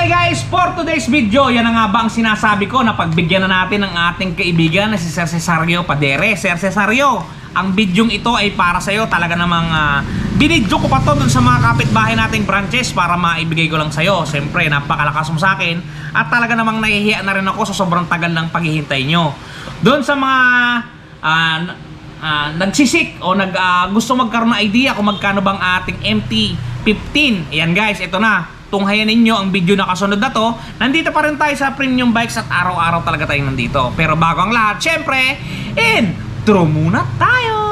Okay guys, for today's video, yan na nga ba ang sinasabi ko na pagbigyan na natin ng ating kaibigan na si Sir Cesario Padere. Sir Cesario, ang bidyong ito ay para sa'yo. Talaga namang binidyo ko pa to dun sa mga kapitbahay nating branches para maibigay ko lang sa'yo. Siyempre, napakalakas mo sa akin at talaga namang nahihiya na rin ako sa sobrang tagal ng paghihintay nyo. Doon sa mga nagsisik o gusto magkaroon ng idea kung magkano bang ating MT-15. Ayan guys, ito na. Tunghayan ninyo ang video na kasunod na to. Nandito pa rin tayo sa Premium Bikes at araw-araw talaga tayong nandito. Pero bago ang lahat, syempre, intro muna tayo!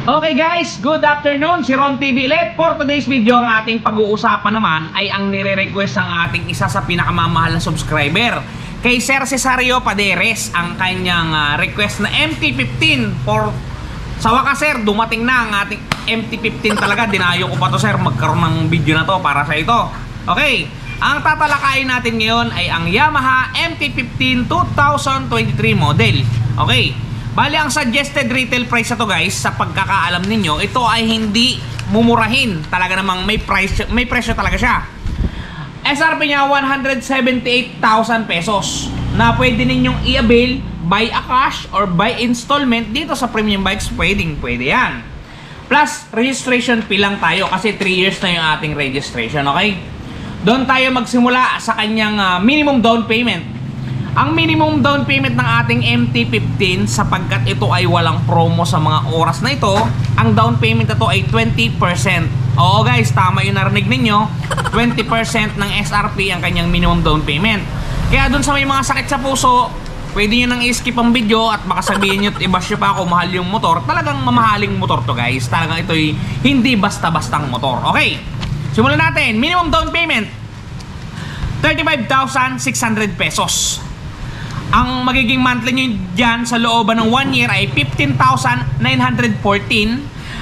Okay guys, good afternoon, si Ron TV ulit. For today's video, ang ating pag-uusapan naman ay ang nire-request ng ating isa sa pinakamamahal na subscriber, kay Sir Cesario Paderes. Ang kanyang request na MT-15 for... Sa wakas sir, dumating na ang ating MT-15 talaga. Dinayo ko pa to sir, magkaroon ng video na to para sa ito. Okay, ang tatalakayin natin ngayon ay ang Yamaha MT-15 2023 model. Okay, bali, ang suggested retail price na to guys, sa pagkakaalam ninyo, ito ay hindi mumurahin. Talaga namang may presyo talaga siya. SRP niya 178,000 pesos na pwede ninyong i-avail by a cash or by installment dito sa Premium Bikes. Pwede yan. Plus, registration fee lang tayo kasi 3 years na yung ating registration, okay? Doon tayo magsimula sa kanyang minimum down payment. Ang minimum down payment ng ating MT-15, sapagkat ito ay walang promo sa mga oras na ito, ang down payment na ito ay 20%. Oo guys, tama yung narinig ninyo, 20% ng SRP ang kanyang minimum down payment. Kaya dun sa may mga sakit sa puso, pwede nyo nang i-skip ang video at baka sabihin nyo at i-bash nyo pa ako mahal yung motor. Talagang mamahaling motor to guys. Talagang ito ay hindi basta-bastang motor. Okay, simulan natin. Minimum down payment 35,600 pesos. Ang magiging monthly nyo dyan sa looban ng 1 year ay 15,914.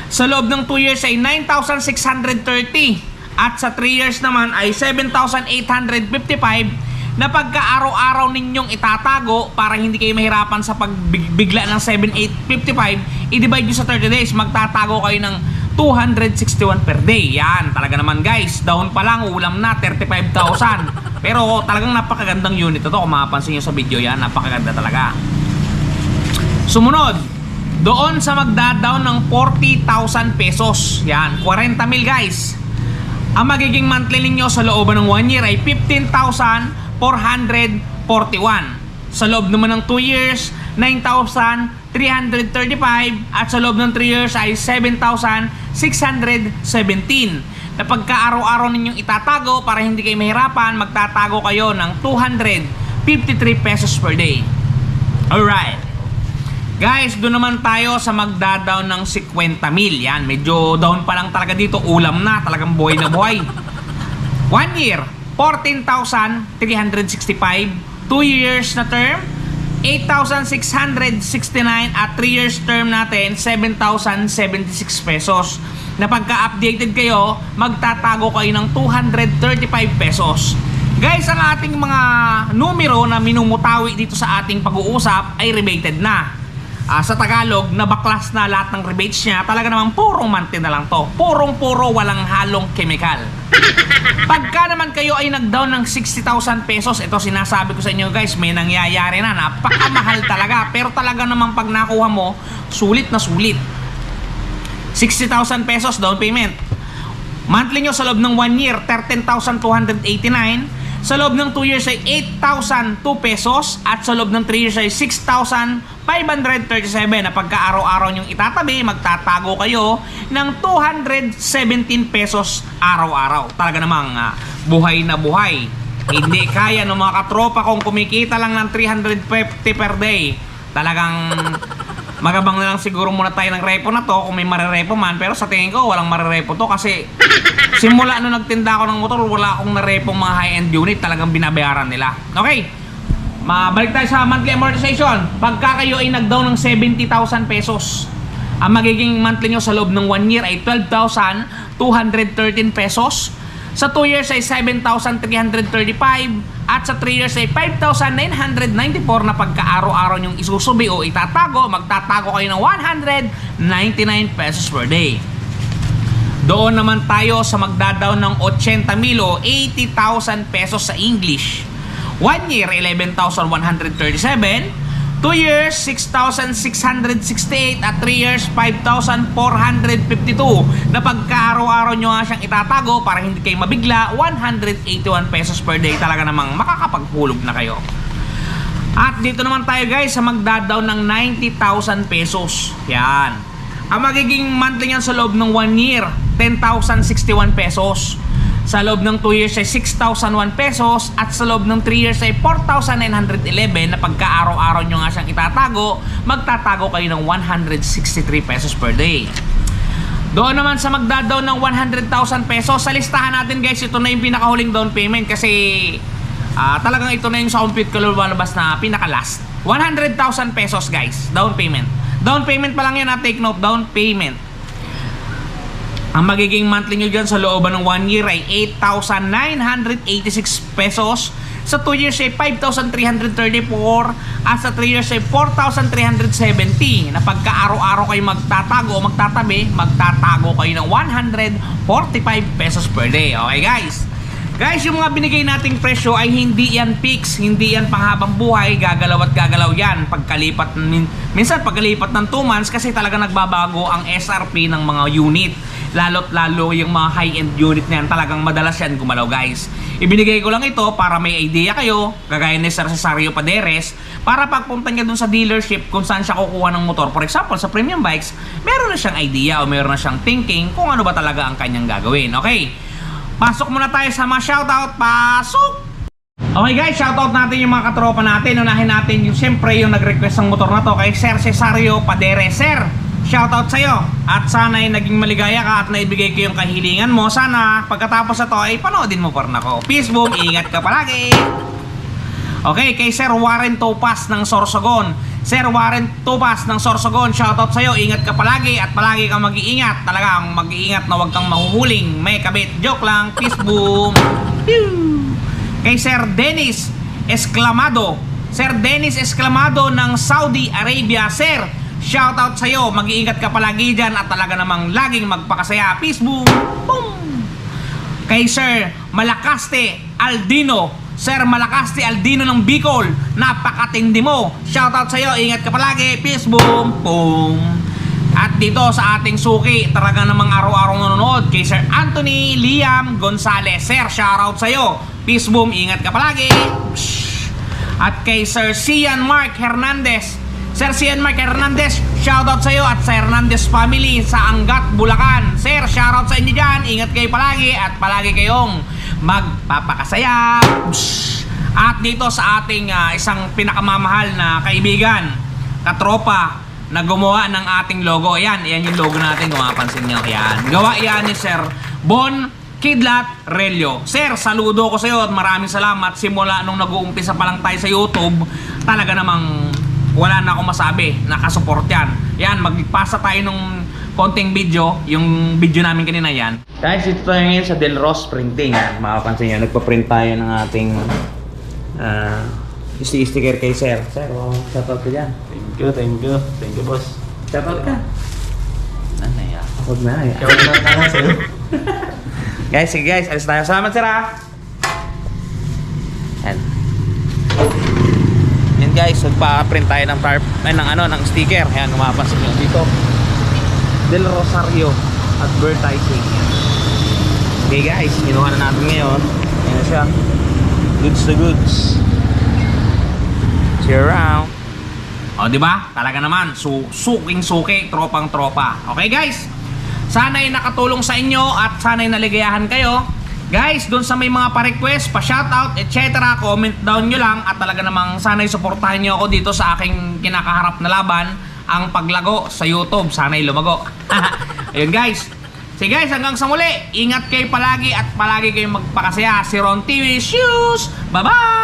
Sa loob ng 2 years ay 9,630. At sa 3 years naman ay 7,855 na pagka-araw-araw ninyong itatago para hindi kayo mahirapan sa pagbigla ng 7,855. I-divide nyo sa 30 days, magtatago kayo ng 261 per day. Yan, talaga naman guys, down pa lang, ulam na 35,000. Pero talagang napakagandang unit ito. Kung mapapansin nyo sa video yan, napakaganda talaga. Sumunod, doon sa magda-down ng 40,000 pesos. Yan, 40,000 guys. Ang magiging monthly ninyo sa looban ng 1 year ay 15,441. Sa loob naman ng 2 years, 9,335. At sa loob ng 3 years ay 7,617. Na pagka-araw-araw ninyong itatago para hindi kayo mahirapan, magtatago kayo ng 253 pesos per day. Alright. Guys, doon naman tayo sa magda-down ng 50,000. Yan, medyo down pa lang talaga dito. Ulam na, talagang buhay na buhay. 1 year, 14,365. 2 years na term, 8,669. At 3 years term natin, 7,076 pesos. Na pagka-updated kayo, magtatago kayo ng 235 pesos. Guys, ang ating mga numero na minumutawi dito sa ating pag-uusap ay rebated na. Sa Tagalog, nabaklas na lahat ng rebates niya. Talaga namang purong monthly na lang to. Purong-puro, walang halong chemical. Pagka naman kayo ay nag-down ng 60,000 pesos, ito sinasabi ko sa inyo guys, may nangyayari na. Napakamahal talaga. Pero talaga namang pag nakuha mo, sulit na sulit. 60,000 pesos down payment. Monthly nyo sa loob ng 1 year, 13,289. Sa loob ng 2 years ay 8,002 pesos. At sa loob ng 3 years ay 6,537. Na pagka-araw-araw nyong itatabi, magtatago kayo ng 217 pesos araw-araw. Talaga namang buhay na buhay. Hindi kaya ng mga katropa kong kumikita lang ng 350 per day. Talagang magabang na lang siguro muna tayo ng repo na to kung may marirepo man. Pero sa tingin ko walang marirepo to kasi simula nung nagtinda ako ng motor, wala akong narepong mga high-end unit. Talagang binabayaran nila. Okay, mabalik tayo sa monthly amortization. Pagka kayo ay nag-down ng 70,000 pesos, ang magiging monthly nyo sa loob ng 1 year ay 12,213 pesos. Sa 2 years ay 7,335 at sa 3 years ay 5,994 na pagka-araw-araw nyong isusubi o itatago, magtatago kayo ng 199 pesos per day. Doon naman tayo sa magdadaw ng 80,000 o 80,000 pesos sa English. 1 year, 11,137. 2 years, 6,668 at 3 years, 5,452 na pagka-araw-araw nyo nga siyang itatago para hindi kayo mabigla, 181 pesos per day. Talaga namang makakapagpulog na kayo. At dito naman tayo guys sa magdadaw ng 90,000 pesos. Yan. Ang magiging monthly niyan sa loob ng 1 year, 10,061 pesos. Sa loob ng 2 years ay 6,001 pesos at sa loob ng 3 years ay 4,911 na pagka-araw-araw nyo nga siyang itatago, magtatago kayo ng 163 pesos per day. Doon naman sa magdadaw ng 100,000 pesos, sa listahan natin guys, ito na yung pinakahuling down payment kasi talagang ito na yung sa compute ko lumalabas na pinaka-last. 100,000 pesos guys, down payment. Down payment pa lang yan, take note, down payment. Ang magiging monthly nyo dyan sa looban ng 1 year ay 8,986 pesos. Sa 2 years ay 5,334 at sa 3 years ay 4,370 na pagka-araw-araw kayo magtatago o magtatabi, magtatago kayo ng 145 pesos per day. Okay guys? Guys, yung mga binigay nating presyo ay hindi yan fix, hindi yan panghabang buhay, gagalaw at gagalaw yan pagkalipat, minsan pagkalipat ng 2 months kasi talaga nagbabago ang SRP ng mga unit. Lalo't lalo yung mga high-end unit na yan, talagang madalas yan gumalaw guys. Ibinigay ko lang ito para may idea kayo, kagaya ni Sir Cesario Paderes, para pagpunta niya dun sa dealership kung saan siya kukuha ng motor. For example, sa premium bikes, meron na siyang idea o meron na siyang thinking kung ano ba talaga ang kanyang gagawin. Okay, pasok muna tayo sa mga shoutout. Pasok! Okay guys, shoutout natin yung mga katropa natin. Unahin natin yung siyempre yung nag-request ng motor na to kay Sir Cesario Paderes. Sir, shoutout sa'yo at sana ay naging maligaya ka at naibigay ko yung kahilingan mo. Sana pagkatapos na to ay panoodin mo pa rin ako. Peace boom, ingat ka palagi. Okay, kay Sir Warren Topas ng Sorsogon. Sir Warren Topas ng Sorsogon, shoutout sa'yo, ingat ka palagi at palagi kang mag-iingat. Talagang mag-iingat na huwag kang mahuhuling may kabit. Joke lang, peace boom. Kay Sir Dennis Esclamado, Sir Dennis Esclamado ng Saudi Arabia. Sir, shoutout sa'yo, mag-iingat ka palagi dyan at talaga namang laging magpakasaya. Peace boom! Boom! Kay Sir Malakaste Aldino, Sir Malakaste Aldino ng Bicol, napakatindi mo. Shoutout sa'yo, ingat ka palagi. Peace boom! Boom! At dito sa ating suki, talaga namang araw-araw nanonood, kay Sir Anthony Liam Gonzales. Sir, shoutout sa'yo. Peace boom, ingat ka palagi. At kay Sir Cian Mark Hernandez, Sir Cian Mark Hernandez, shoutout sa iyo at sa Hernandez family sa Angat, Bulacan. Sir, shoutout sa inyo dyan. Ingat kayo palagi at palagi kayong magpapakasaya. At dito sa ating isang pinakamamahal na kaibigan, katropa, na gumawa ng ating logo. Ayan yung logo natin kung mapansin nyo. Ayan. Gawa yan ni Sir Bon Kidlat Relio. Sir, saludo ko sa iyo at maraming salamat. Simula nung nag-uumpisa pa lang tayo sa YouTube, talaga namang wala na akong masabi, nakasupport yan. Yan, magpasa tayo nung konting video, yung video namin kanina yan. Guys, ito tayo ngayon sa Del Ros Printing. Makapansin nyo, nagpa-print tayo ng ating sticker kay Sir. Sir, shoutout ka dyan. Thank you boss. Shoutout ka. Ano yan? Huwag na yan. Shoutout na lang sa'yo. Guys, sige guys, alis tayo. Salamat Sir ha. Yan. Yan guys, magpa-print tayo ng ng sticker. Ayan, mapapansin nyo dito. Del Rosario Advertising. Okay guys, kinuha na natin ngayon. Ayan na siya. Goods to goods. See you around. O, diba? Talaga naman, suking-suki, tropang-tropa. Okay guys? Sana ay nakatulong sa inyo at sana ay naligayahan kayo. Guys, dun sa may mga pa-request, pa-shoutout, etc. Comment down nyo lang at talaga namang sana'y suportahan nyo ako dito sa aking kinakaharap na laban, ang paglago sa YouTube. Sana'y lumago. Ayun guys. Sige guys, hanggang sa muli. Ingat kayo palagi at palagi kayong magpakasaya. Si Ron TV Shoes. Bye-bye!